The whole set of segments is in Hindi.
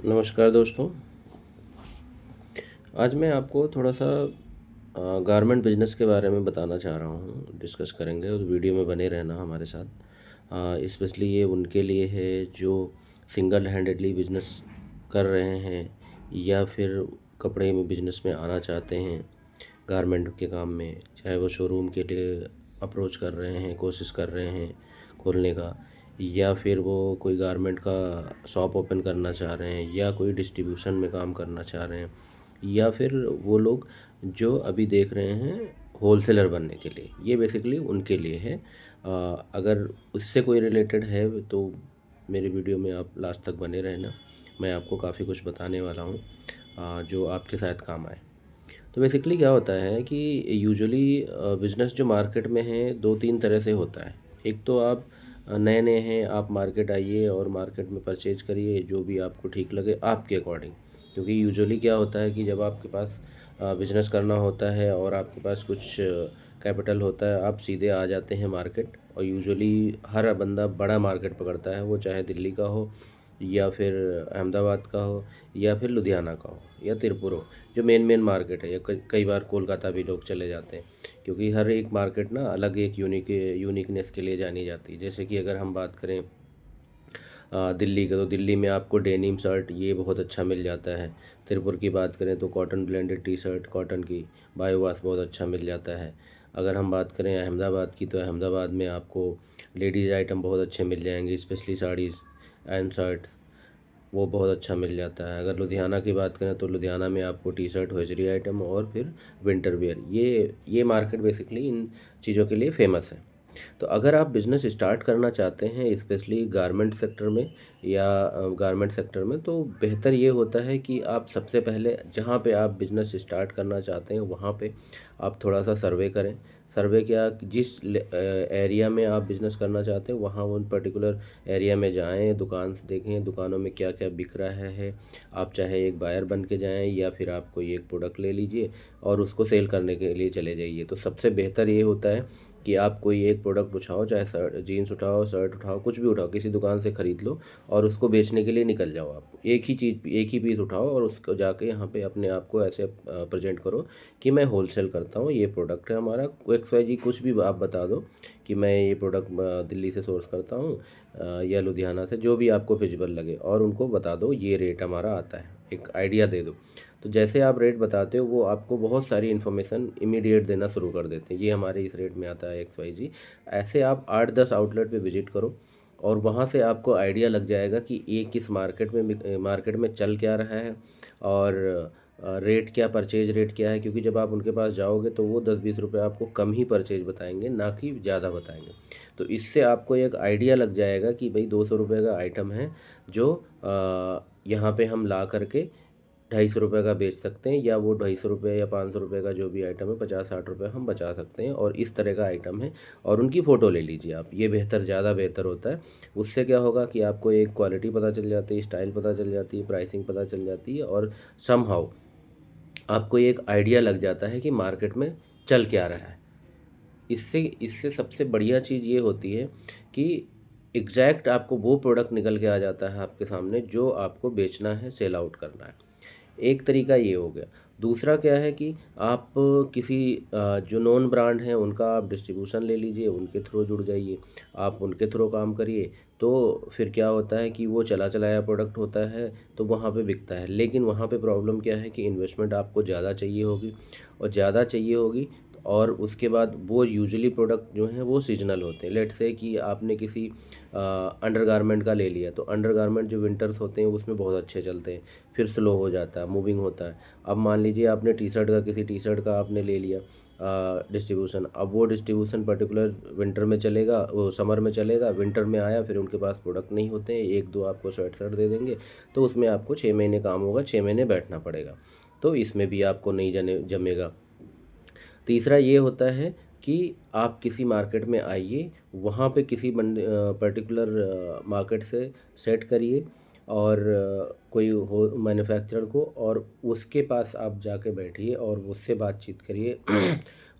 नमस्कार दोस्तों। आज मैं आपको थोड़ा सा गारमेंट बिजनेस के बारे में बताना चाह रहा हूँ, डिस्कस करेंगे और वीडियो में बने रहना हमारे साथ। स्पेशली ये उनके लिए है जो सिंगल हैंडेडली बिजनेस कर रहे हैं या फिर कपड़े में बिजनेस में आना चाहते हैं गारमेंट के काम में, चाहे वो शोरूम के लिए अप्रोच कर रहे हैं, कोशिश कर रहे हैं खोलने का, या फिर वो कोई गारमेंट का शॉप ओपन करना चाह रहे हैं, या कोई डिस्ट्रीब्यूशन में काम करना चाह रहे हैं, या फिर वो लोग जो अभी देख रहे हैं होलसेलर बनने के लिए। ये बेसिकली उनके लिए है। अगर उससे कोई रिलेटेड है तो मेरे वीडियो में आप लास्ट तक बने रहना। मैं आपको काफ़ी कुछ बताने वाला हूँ जो आपके साथ काम आए। तो बेसिकली क्या होता है कि यूजुअली बिज़नेस जो मार्केट में है दो तीन तरह से होता है। एक तो आप नए नए हैं, आप मार्केट आइए और मार्केट में परचेज करिए जो भी आपको ठीक लगे आपके अकॉर्डिंग। क्योंकि यूजुअली क्या होता है कि जब आपके पास बिज़नेस करना होता है और आपके पास कुछ कैपिटल होता है, आप सीधे आ जाते हैं मार्केट। और यूजुअली हर बंदा बड़ा मार्केट पकड़ता है, वो चाहे दिल्ली का हो या फिर अहमदाबाद का हो या फिर लुधियाना का हो या तिरुपुर हो, जो मेन मेन मार्केट है। या कई बार कोलकाता भी लोग चले जाते हैं, क्योंकि हर एक मार्केट ना अलग एक यूनिकनेस के लिए जानी जाती है। जैसे कि अगर हम बात करें दिल्ली का, तो दिल्ली में आपको डेनिम शर्ट ये बहुत अच्छा मिल जाता है। तिरुपुर की बात करें तो cotton blended T shirt cotton की बायोवास बहुत अच्छा मिल जाता है। अगर हम बात करें अहमदाबाद की, तो अहमदाबाद में आपको लेडीज़ आइटम बहुत अच्छे मिल जाएंगे, स्पेशली साड़ीज़ एंड शर्ट, वो बहुत अच्छा मिल जाता है। अगर लुधियाना की बात करें तो लुधियाना में आपको टी शर्ट होजरी आइटम और फिर विंटर वेयर, ये मार्केट बेसिकली इन चीज़ों के लिए फेमस है। तो अगर आप बिज़नेस स्टार्ट करना चाहते हैं स्पेशली गारमेंट सेक्टर में या गारमेंट सेक्टर में, तो बेहतर ये होता है कि आप सबसे पहले जहाँ पे आप बिज़नेस स्टार्ट करना चाहते हैं वहाँ पे आप थोड़ा सा सर्वे करें। सर्वे क्या, जिस एरिया में आप बिज़नेस करना चाहते हैं वहाँ उन पर्टिकुलर एरिया में जाएं, दुकान से देखें दुकानों में क्या क्या बिक रहा है। आप चाहे एक बायर बन के जाएं या फिर आप कोई एक प्रोडक्ट ले लीजिए और उसको सेल करने के लिए चले जाइए। तो सबसे बेहतर ये होता है कि आप कोई एक प्रोडक्ट उठाओ, चाहे शर्ट जीन्स उठाओ, शर्ट उठाओ, कुछ भी उठाओ, किसी दुकान से ख़रीद लो और उसको बेचने के लिए निकल जाओ। आप एक ही चीज़, एक ही पीस उठाओ और उसको जाके यहाँ पे अपने आप को ऐसे प्रेजेंट करो कि मैं होलसेल करता हूँ, ये प्रोडक्ट है हमारा XYZ, कुछ भी आप बता दो कि मैं ये प्रोडक्ट दिल्ली से सोर्स करता हूँ या लुधियाना से, जो भी आपको फिजिबल लगे, और उनको बता दो ये रेट हमारा आता है, एक आइडिया दे दो। तो जैसे आप रेट बताते हो वो आपको बहुत सारी इन्फॉर्मेशन इमीडिएट देना शुरू कर देते हैं, ये हमारे इस रेट में आता है XYZ। ऐसे आप 8-10 आउटलेट पे विजिट करो और वहाँ से आपको आइडिया लग जाएगा कि ये किस मार्केट में चल क्या रहा है और रेट क्या, परचेज रेट क्या है। क्योंकि जब आप उनके पास जाओगे तो वो 10-20 रुपये आपको कम ही परचेज बताएंगे, ना कि ज़्यादा बताएंगे। तो इससे आपको एक आइडिया लग जाएगा कि भाई 200 रुपये का आइटम है जो यहाँ पे हम ला करके 250 रुपये का बेच सकते हैं, या वो 250 रुपये या 500 रुपये का जो भी आइटम है 50-60 रुपये हम बचा सकते हैं, और इस तरह का आइटम है। और उनकी फ़ोटो ले लीजिए आप, ये बेहतर, ज़्यादा बेहतर होता है। उससे क्या होगा कि आपको एक क्वालिटी पता चल जाती है, स्टाइल पता चल जाती है, प्राइसिंग पता चल जाती है, और समहाउ आपको एक आइडिया लग जाता है कि मार्केट में चल क्या रहा है। इससे इससे सबसे बढ़िया चीज़ ये होती है कि एग्जैक्ट आपको वो प्रोडक्ट निकल के आ जाता है आपके सामने जो आपको बेचना है, सेल आउट करना है। एक तरीका ये हो गया। दूसरा क्या है कि आप किसी जो नॉन ब्रांड हैं उनका आप डिस्ट्रीब्यूशन ले लीजिए, उनके थ्रू जुड़ जाइए, आप उनके थ्रू काम करिए। तो फिर क्या होता है कि वो चला चलाया प्रोडक्ट होता है तो वहाँ पे बिकता है। लेकिन वहाँ पे प्रॉब्लम क्या है कि इन्वेस्टमेंट आपको ज़्यादा चाहिए होगी, और ज़्यादा चाहिए होगी। और उसके बाद वो यूजुअली प्रोडक्ट जो हैं वो सीजनल होते हैं। लेट्स से कि आपने किसी अंडरगारमेंट का ले लिया, तो अंडरगारमेंट जो विंटर्स होते हैं उसमें बहुत अच्छे चलते हैं, फिर स्लो हो जाता है, मूविंग होता है। अब मान लीजिए आपने किसी टी शर्ट का आपने ले लिया डिस्ट्रीब्यूशन, अब वो डिस्ट्रीब्यूशन पर्टिकुलर विंटर में चलेगा, वो समर में चलेगा, विंटर में आया फिर उनके पास प्रोडक्ट नहीं होते हैं, एक दो आपको शर्ट दे देंगे, तो उसमें आपको 6 महीने काम होगा, 6 महीने बैठना पड़ेगा। तो इसमें भी आपको नहीं जमेगा। तीसरा ये होता है कि आप किसी मार्केट में आइए, वहाँ पे किसी पर्टिकुलर मार्केट से सेट करिए, और कोई हो मैन्युफैक्चरर को, और उसके पास आप जाके बैठिए और उससे बातचीत करिए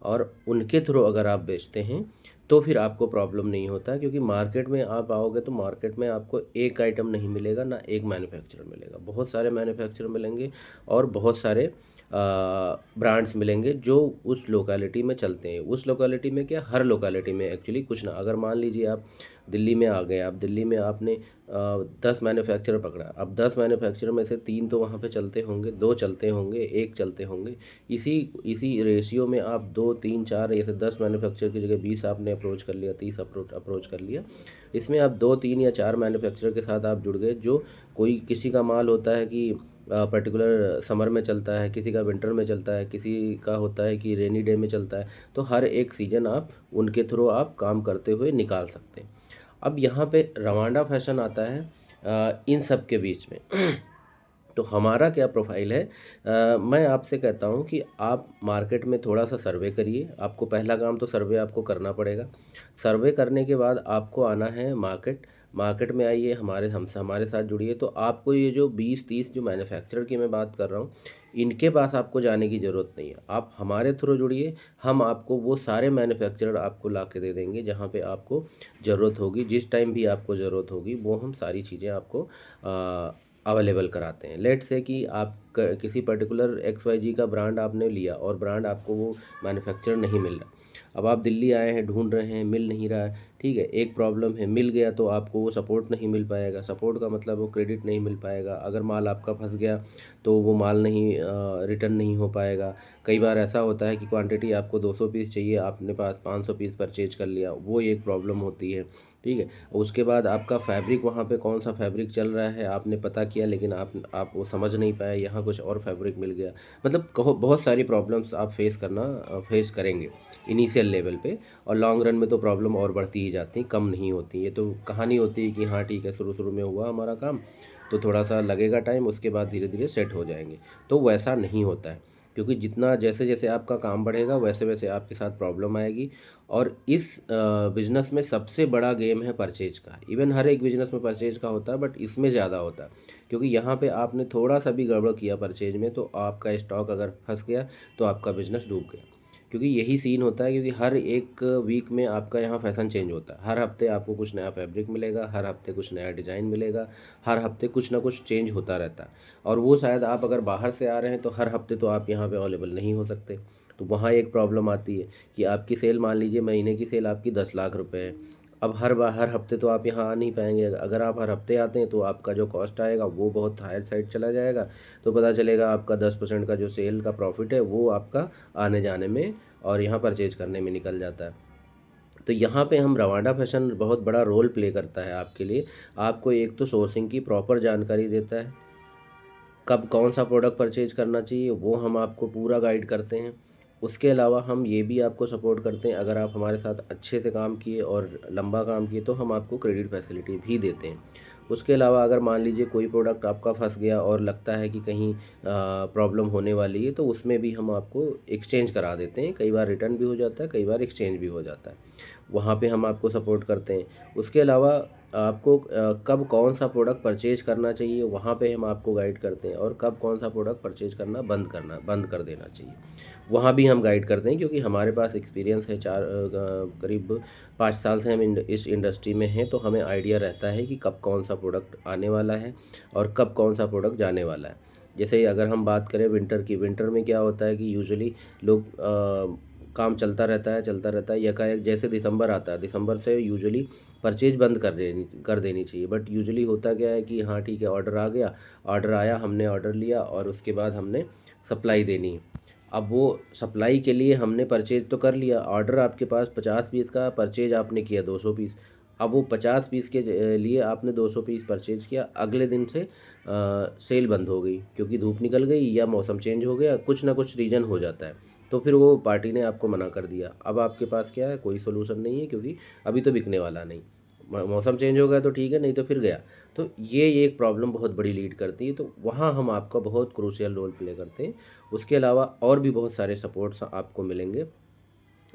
और उनके थ्रू अगर आप बेचते हैं तो फिर आपको प्रॉब्लम नहीं होता है, क्योंकि मार्केट में आप आओगे तो मार्केट में आपको एक आइटम नहीं मिलेगा, ना एक मैन्युफैक्चरर मिलेगा, बहुत सारे मैन्युफैक्चरर मिलेंगे और बहुत सारे ब्रांड्स मिलेंगे जो उस लोकेलिटी में चलते हैं। उस लोकेलिटी में क्या, हर लोकेलिटी में एक्चुअली कुछ ना, अगर मान लीजिए आप दिल्ली में आ गए, आप दिल्ली में आपने 10 मैन्युफैक्चरर पकड़ा, अब 10 मैन्युफैक्चरर में से 3 तो वहाँ पे चलते होंगे, 2 चलते होंगे, 1 चलते होंगे। इसी इसी रेशियो में आप 2 3 4 ऐसे 10 मैन्युफैक्चरर की जगह 20 आपने अप्रोच कर लिया, 30 अप्रोच कर लिया। इसमें आप 2 3 या 4 मैन्युफैक्चरर के साथ आप जुड़ गए, जो कोई किसी का माल होता है कि पर्टिकुलर समर में चलता है, किसी का विंटर में चलता है, किसी का होता है कि रेनी डे में चलता है। तो हर एक सीज़न आप उनके थ्रू आप काम करते हुए निकाल सकते हैं। अब यहाँ पे रवांडा फैशन आता है इन सब के बीच में। तो हमारा क्या प्रोफाइल है, मैं आपसे कहता हूँ कि आप मार्केट में थोड़ा सा सर्वे करिए। आपको पहला काम तो सर्वे आपको करना पड़ेगा। सर्वे करने के बाद आपको आना है मार्केट। मार्केट में आइए, हमारे साथ जुड़िए। तो आपको ये जो 20-30 जो मैन्युफैक्चरर की मैं बात कर रहा हूँ, इनके पास आपको जाने की ज़रूरत नहीं है। आप हमारे थ्रू जुड़िए, हम आपको वो सारे मैन्युफैक्चरर आपको ला के दे देंगे जहाँ पे आपको ज़रूरत होगी। जिस टाइम भी आपको ज़रूरत होगी वो हम सारी चीज़ें आपको अवेलेबल कराते हैं। लेट्स से कि आप किसी पर्टिकुलर XYZ का ब्रांड आपने लिया और ब्रांड आपको वो मैन्युफैक्चरर नहीं मिल रहा। अब आप दिल्ली आए हैं, ढूंढ रहे हैं, मिल नहीं रहा है, ठीक है, एक प्रॉब्लम है। मिल गया तो आपको वो सपोर्ट नहीं मिल पाएगा। सपोर्ट का मतलब वो क्रेडिट नहीं मिल पाएगा। अगर माल आपका फंस गया तो वो माल नहीं रिटर्न नहीं हो पाएगा। कई बार ऐसा होता है कि क्वांटिटी आपको 200 पीस चाहिए, आपने पास 500 पीस परचेज कर लिया, वो एक प्रॉब्लम होती है, ठीक है। उसके बाद आपका फैब्रिक, वहाँ पे कौन सा फैब्रिक चल रहा है आपने पता किया, लेकिन आप वो समझ नहीं पाए, यहाँ कुछ और फैब्रिक मिल गया। मतलब कहो, बहुत सारी प्रॉब्लम्स आप फेस करेंगे इनिशियल लेवल पे। और लॉन्ग रन में तो प्रॉब्लम और बढ़ती ही जाती हैं, कम नहीं होती। ये तो कहानी होती है कि हाँ ठीक है, शुरू शुरू में हुआ हमारा काम तो थोड़ा सा लगेगा टाइम, उसके बाद धीरे धीरे सेट हो जाएंगे। तो वैसा नहीं होता है, क्योंकि जितना जैसे जैसे आपका काम बढ़ेगा वैसे वैसे आपके साथ प्रॉब्लम आएगी। और इस बिज़नेस में सबसे बड़ा गेम है परचेज का। इवन हर एक बिज़नेस में परचेज का होता है, बट इसमें ज़्यादा होता है, क्योंकि यहाँ पे आपने थोड़ा सा भी गड़बड़ किया परचेज में तो आपका स्टॉक अगर फंस गया तो आपका बिज़नेस डूब गया। क्योंकि यही सीन होता है, क्योंकि हर एक वीक में आपका यहाँ फैशन चेंज होता है। हर हफ्ते आपको कुछ नया फैब्रिक मिलेगा, हर हफ्ते कुछ नया डिज़ाइन मिलेगा, हर हफ्ते कुछ ना कुछ चेंज होता रहता है। और वो शायद आप अगर बाहर से आ रहे हैं तो हर हफ्ते तो आप यहाँ पे अवेलेबल नहीं हो सकते। तो वहाँ एक प्रॉब्लम आती है कि आपकी सेल, मान लीजिए महीने की सेल आपकी 10 लाख रुपए है। अब हर हफ्ते तो आप यहाँ आ नहीं पाएंगे। अगर आप हर हफ्ते आते हैं तो आपका जो कॉस्ट आएगा वो बहुत हायर साइड चला जाएगा। तो पता चलेगा आपका 10% का जो सेल का प्रॉफिट है वो आपका आने जाने में और यहाँ परचेज करने में निकल जाता है। तो यहाँ पे हम रवांडा फैशन बहुत बड़ा रोल प्ले करता है आपके लिए। आपको एक तो सोर्सिंग की प्रॉपर जानकारी देता है, कब कौन सा प्रोडक्ट परचेज करना चाहिए वो हम आपको पूरा गाइड करते हैं। उसके अलावा हम ये भी आपको सपोर्ट करते हैं, अगर आप हमारे साथ अच्छे से काम किए और लंबा काम किए तो हम आपको क्रेडिट फैसिलिटी भी देते हैं। उसके अलावा अगर मान लीजिए कोई प्रोडक्ट आपका फंस गया और लगता है कि कहीं प्रॉब्लम होने वाली है, तो उसमें भी हम आपको एक्सचेंज करा देते हैं। कई बार रिटर्न भी हो जाता है, कई बार एक्सचेंज भी हो जाता है। वहाँ पे हम आपको सपोर्ट करते हैं। उसके अलावा आपको कब कौन सा प्रोडक्ट परचेज करना चाहिए वहाँ पे हम आपको गाइड करते हैं, और कब कौन सा प्रोडक्ट परचेज करना बंद कर देना चाहिए वहाँ भी हम गाइड करते हैं। क्योंकि हमारे पास एक्सपीरियंस है, करीब 5 साल से हम इस इंडस्ट्री में हैं, तो हमें आइडिया रहता है कि कब कौन सा प्रोडक्ट आने वाला है और कब कौन सा प्रोडक्ट जाने वाला है। जैसे अगर हम बात करें विंटर की, विंटर में क्या होता है कि यूजुअली लोग काम चलता रहता है यकायक। जैसे दिसंबर आता है, दिसंबर से यूजुअली परचेज बंद कर देनी चाहिए। बट यूजुअली होता क्या है कि हाँ ठीक है, ऑर्डर आ गया, ऑर्डर आया, हमने ऑर्डर लिया और उसके बाद हमने सप्लाई देनी है। अब वो सप्लाई के लिए हमने परचेज तो कर लिया, ऑर्डर आपके पास 50 पीस का, परचेज आपने किया 200 पीस। अब वो 50 पीस के लिए आपने 200 पीस परचेज किया, अगले दिन से सेल बंद हो गई, क्योंकि धूप निकल गई या मौसम चेंज हो गया, कुछ ना कुछ रीज़न हो जाता है। तो फिर वो पार्टी ने आपको मना कर दिया। अब आपके पास क्या है, कोई सोल्यूशन नहीं है, क्योंकि अभी तो बिकने वाला नहीं। मौसम चेंज हो गया तो ठीक है, नहीं तो फिर गया। तो ये एक प्रॉब्लम बहुत बड़ी लीड करती है। तो वहाँ हम आपका बहुत क्रूशियल रोल प्ले करते हैं। उसके अलावा और भी बहुत सारे सपोर्ट्स आपको मिलेंगे।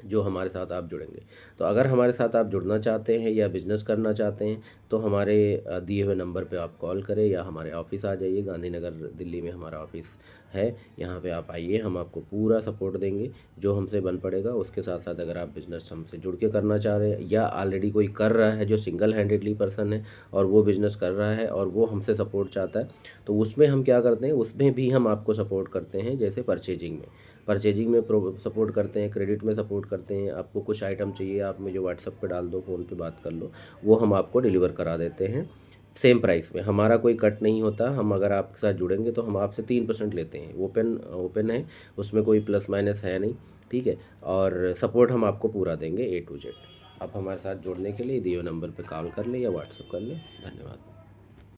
जो हमारे साथ आप जुड़ेंगे। तो अगर हमारे साथ आप जुड़ना चाहते हैं या बिज़नेस करना चाहते हैं तो हमारे दिए हुए नंबर पे आप कॉल करें या हमारे ऑफ़िस आ जाइए। गांधीनगर दिल्ली में हमारा ऑफ़िस है, यहाँ पे आप आइए, हम आपको पूरा सपोर्ट देंगे जो हमसे बन पड़ेगा। उसके साथ साथ अगर आप बिज़नेस हमसे जुड़ के करना चाह रहे हैं या ऑलरेडी कोई कर रहा है जो सिंगल हैंडेडली पर्सन है और वो बिज़नेस कर रहा है और वो हमसे सपोर्ट चाहता है, तो उसमें हम क्या करते हैं, उसमें भी हम आपको सपोर्ट करते हैं। जैसे परचेजिंग में सपोर्ट करते हैं, क्रेडिट में सपोर्ट करते हैं। आपको कुछ आइटम चाहिए, आप मुझे व्हाट्सएप पे डाल दो, फ़ोन पे बात कर लो, वो हम आपको डिलीवर करा देते हैं सेम प्राइस में। हमारा कोई कट नहीं होता। हम अगर आपके साथ जुड़ेंगे तो हम आपसे 3% लेते हैं। ओपन ओपन है, उसमें कोई प्लस माइनस है नहीं, ठीक है। और सपोर्ट हम आपको पूरा देंगे A to Z। आप हमारे साथ जुड़ने के लिए दिए हुए नंबर पे कॉल कर लें या व्हाट्सएप कर लें। धन्यवाद।